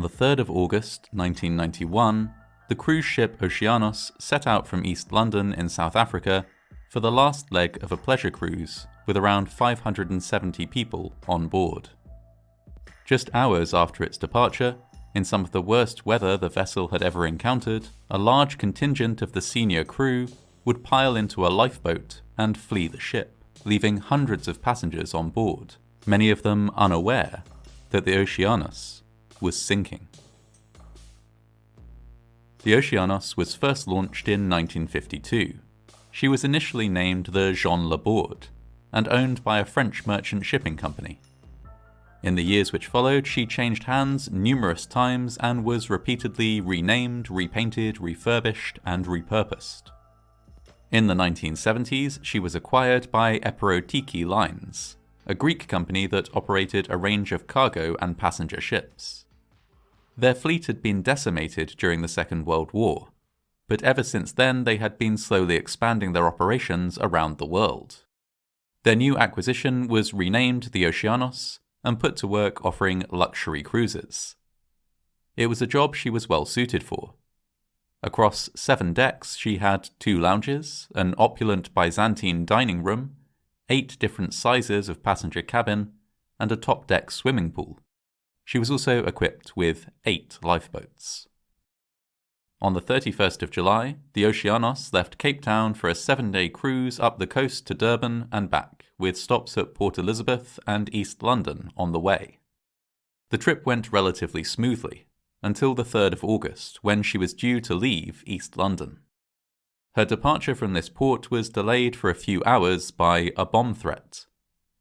On the 3rd of August 1991, the cruise ship Oceanos set out from East London in South Africa for the last leg of a pleasure cruise with around 570 people on board. Just hours after its departure, in some of the worst weather the vessel had ever encountered, a large contingent of the senior crew would pile into a lifeboat and flee the ship, leaving hundreds of passengers on board, many of them unaware that the Oceanos was sinking. The Oceanos was first launched in 1952. She was initially named the Jean Laborde and owned by a French merchant shipping company. In the years which followed, she changed hands numerous times and was repeatedly renamed, repainted, refurbished, and repurposed. In the 1970s, she was acquired by Eperotiki Lines, a Greek company that operated a range of cargo and passenger ships. Their fleet had been decimated during the Second World War, but ever since then they had been slowly expanding their operations around the world. Their new acquisition was renamed the Oceanos and put to work offering luxury cruises. It was a job she was well suited for. Across 7 decks, she had 2 lounges, an opulent Byzantine dining room, 8 different sizes of passenger cabin, and a top-deck swimming pool. She was also equipped with 8 lifeboats. On the 31st of July, the Oceanos left Cape Town for a 7-day cruise up the coast to Durban and back, with stops at Port Elizabeth and East London on the way. The trip went relatively smoothly, until the 3rd of August, when she was due to leave East London. Her departure from this port was delayed for a few hours by a bomb threat,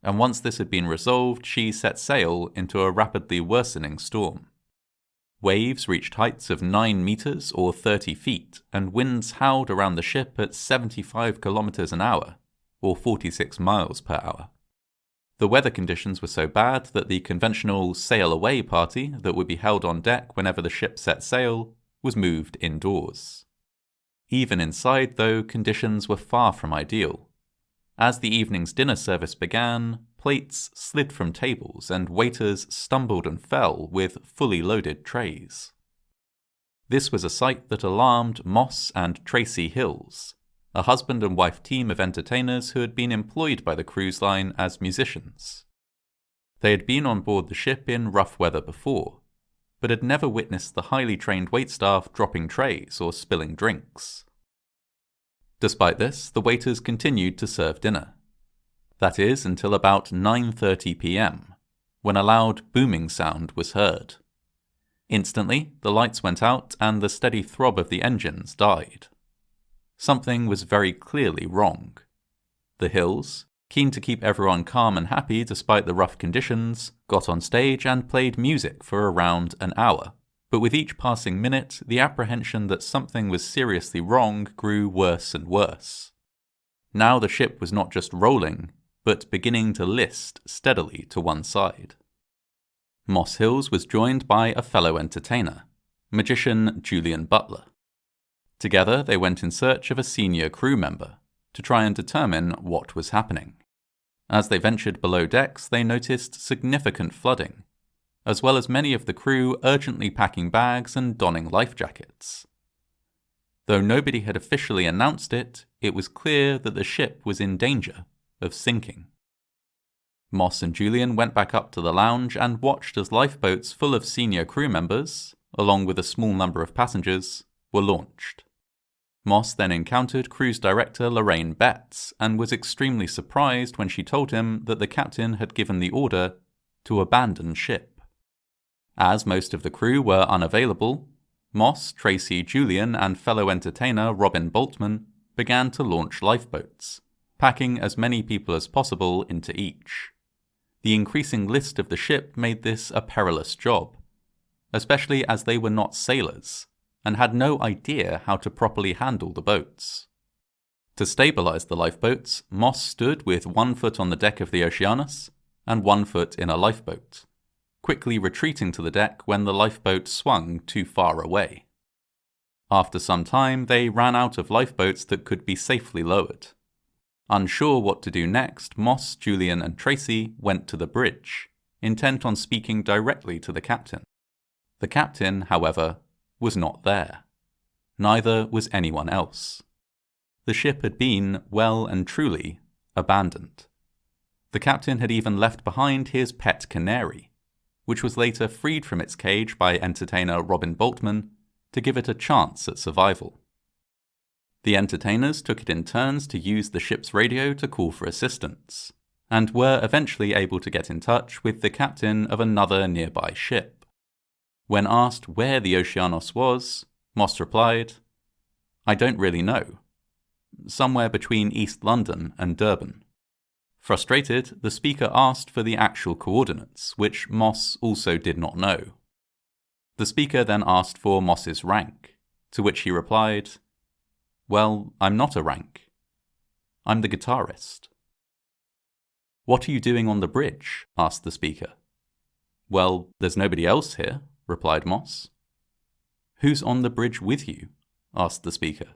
and once this had been resolved, she set sail into a rapidly worsening storm. Waves reached heights of 9 meters or 30 feet, and winds howled around the ship at 75 kilometers an hour, or 46 miles per hour. The weather conditions were so bad that the conventional sail-away party that would be held on deck whenever the ship set sail was moved indoors. Even inside, though, conditions were far from ideal. As the evening's dinner service began, plates slid from tables and waiters stumbled and fell with fully loaded trays. This was a sight that alarmed Moss and Tracy Hills, a husband and wife team of entertainers who had been employed by the cruise line as musicians. They had been on board the ship in rough weather before, but had never witnessed the highly trained waitstaff dropping trays or spilling drinks. Despite this, the waiters continued to serve dinner. That is, until about 9:30 p.m., when a loud booming sound was heard. Instantly, the lights went out and the steady throb of the engines died. Something was very clearly wrong. The Hills, keen to keep everyone calm and happy despite the rough conditions, got on stage and played music for around an hour. But with each passing minute, the apprehension that something was seriously wrong grew worse and worse. Now the ship was not just rolling, but beginning to list steadily to one side. Moss Hills was joined by a fellow entertainer, magician Julian Butler. Together they went in search of a senior crew member to try and determine what was happening. As they ventured below decks, they noticed significant flooding, as well as many of the crew urgently packing bags and donning life jackets. Though nobody had officially announced it, it was clear that the ship was in danger of sinking. Moss and Julian went back up to the lounge and watched as lifeboats full of senior crew members, along with a small number of passengers, were launched. Moss then encountered cruise director Lorraine Betts and was extremely surprised when she told him that the captain had given the order to abandon ship. As most of the crew were unavailable, Moss, Tracy, Julian, and fellow entertainer Robin Boltman began to launch lifeboats, packing as many people as possible into each. The increasing list of the ship made this a perilous job, especially as they were not sailors and had no idea how to properly handle the boats. To stabilize the lifeboats, Moss stood with 1 foot on the deck of the Oceanos and 1 foot in a lifeboat, quickly retreating to the deck when the lifeboat swung too far away. After some time, they ran out of lifeboats that could be safely lowered. Unsure what to do next, Moss, Julian, and Tracy went to the bridge, intent on speaking directly to the captain. The captain, however, was not there. Neither was anyone else. The ship had been, well and truly, abandoned. The captain had even left behind his pet canary, which was later freed from its cage by entertainer Robin Boltman to give it a chance at survival. The entertainers took it in turns to use the ship's radio to call for assistance, and were eventually able to get in touch with the captain of another nearby ship. When asked where the Oceanos was, Moss replied, "I don't really know. Somewhere between East London and Durban." Frustrated, the speaker asked for the actual coordinates, which Moss also did not know. The speaker then asked for Moss's rank, to which he replied, "Well, I'm not a rank. I'm the guitarist." "What are you doing on the bridge?" asked the speaker. "Well, there's nobody else here," replied Moss. "Who's on the bridge with you?" asked the speaker.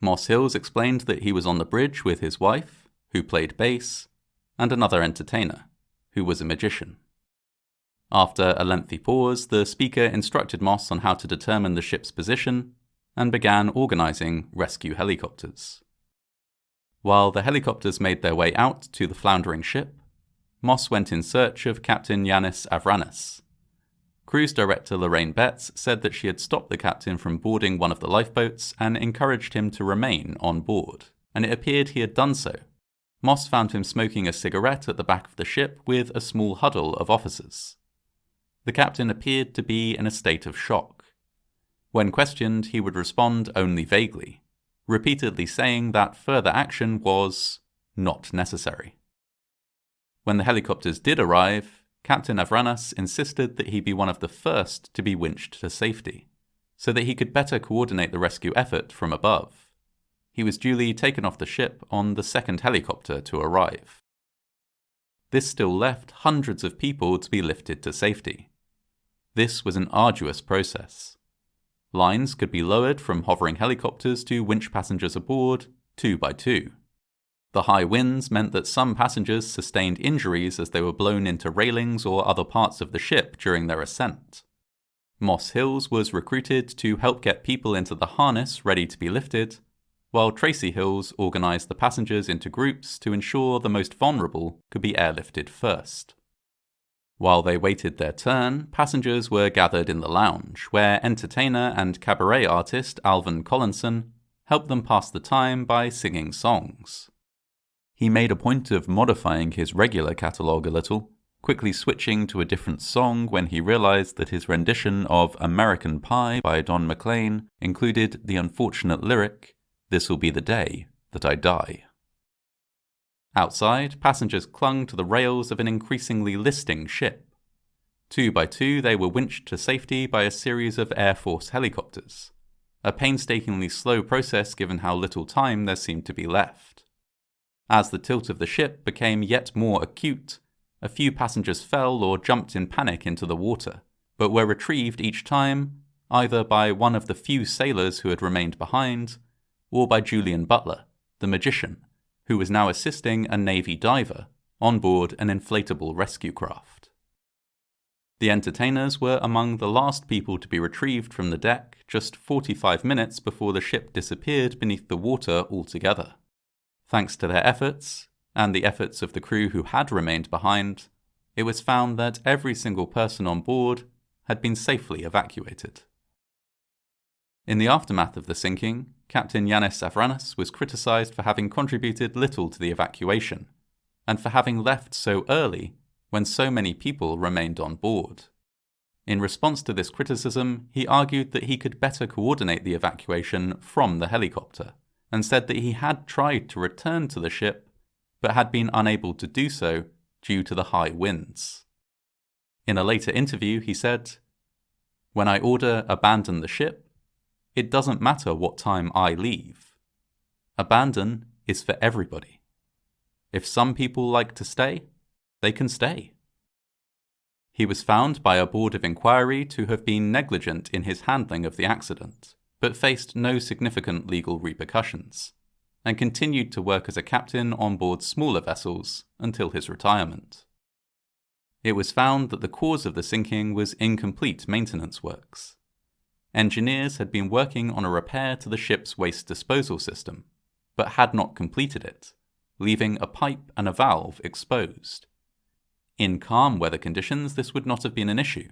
Moss Hills explained that he was on the bridge with his wife, who played bass, and another entertainer, who was a magician. After a lengthy pause, the speaker instructed Moss on how to determine the ship's position and began organizing rescue helicopters. While the helicopters made their way out to the floundering ship, Moss went in search of Captain Yanis Avranis. Cruise director Lorraine Betts said that she had stopped the captain from boarding one of the lifeboats and encouraged him to remain on board, and it appeared he had done so. Moss found him smoking a cigarette at the back of the ship with a small huddle of officers. The captain appeared to be in a state of shock. When questioned, he would respond only vaguely, repeatedly saying that further action was not necessary. When the helicopters did arrive, Captain Avranis insisted that he be one of the first to be winched to safety, so that he could better coordinate the rescue effort from above. He was duly taken off the ship on the second helicopter to arrive. This still left hundreds of people to be lifted to safety. This was an arduous process. Lines could be lowered from hovering helicopters to winch passengers aboard, 2 by 2. The high winds meant that some passengers sustained injuries as they were blown into railings or other parts of the ship during their ascent. Moss Hills was recruited to help get people into the harness ready to be lifted, while Tracy Hills organized the passengers into groups to ensure the most vulnerable could be airlifted first. While they waited their turn, passengers were gathered in the lounge, where entertainer and cabaret artist Alvin Collinson helped them pass the time by singing songs. He made a point of modifying his regular catalogue a little, quickly switching to a different song when he realized that his rendition of American Pie by Don McLean included the unfortunate lyric, "This'll be the day that I die." Outside, passengers clung to the rails of an increasingly listing ship. 2 by 2, they were winched to safety by a series of Air Force helicopters, a painstakingly slow process given how little time there seemed to be left. As the tilt of the ship became yet more acute, a few passengers fell or jumped in panic into the water, but were retrieved each time either by one of the few sailors who had remained behind, or by Julian Butler, the magician, who was now assisting a Navy diver on board an inflatable rescue craft. The entertainers were among the last people to be retrieved from the deck just 45 minutes before the ship disappeared beneath the water altogether. Thanks to their efforts, and the efforts of the crew who had remained behind, it was found that every single person on board had been safely evacuated. In the aftermath of the sinking, Captain Yanis Avranis was criticized for having contributed little to the evacuation, and for having left so early when so many people remained on board. In response to this criticism, he argued that he could better coordinate the evacuation from the helicopter, and said that he had tried to return to the ship, but had been unable to do so due to the high winds. In a later interview, he said, "When I order abandon the ship, it doesn't matter what time I leave. Abandon is for everybody. If some people like to stay, they can stay." He was found by a board of inquiry to have been negligent in his handling of the accident, but faced no significant legal repercussions, and continued to work as a captain on board smaller vessels until his retirement. It was found that the cause of the sinking was incomplete maintenance works. Engineers had been working on a repair to the ship's waste disposal system, but had not completed it, leaving a pipe and a valve exposed. In calm weather conditions, this would not have been an issue,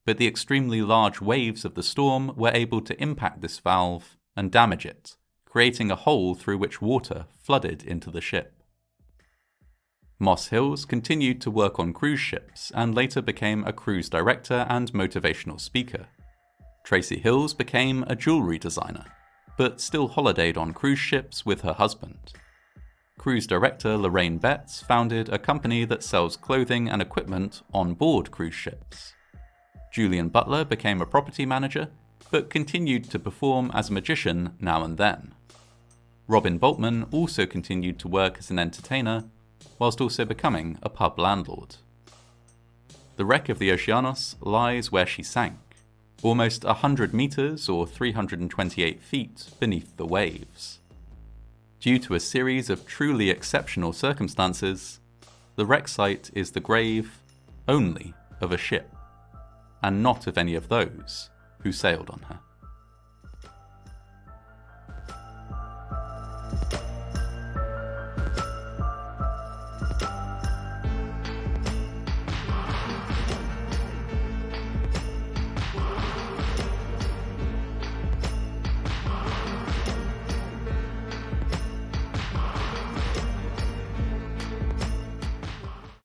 but the extremely large waves of the storm were able to impact this valve and damage it, creating a hole through which water flooded into the ship. Moss Hills continued to work on cruise ships and later became a cruise director and motivational speaker. Tracy Hills became a jewelry designer, but still holidayed on cruise ships with her husband. Cruise director Lorraine Betts founded a company that sells clothing and equipment on board cruise ships. Julian Butler became a property manager, but continued to perform as a magician now and then. Robin Boltman also continued to work as an entertainer, whilst also becoming a pub landlord. The wreck of the Oceanos lies where she sank, almost 100 meters or 328 feet beneath the waves. Due to a series of truly exceptional circumstances, the wreck site is the grave only of a ship, and not of any of those who sailed on her.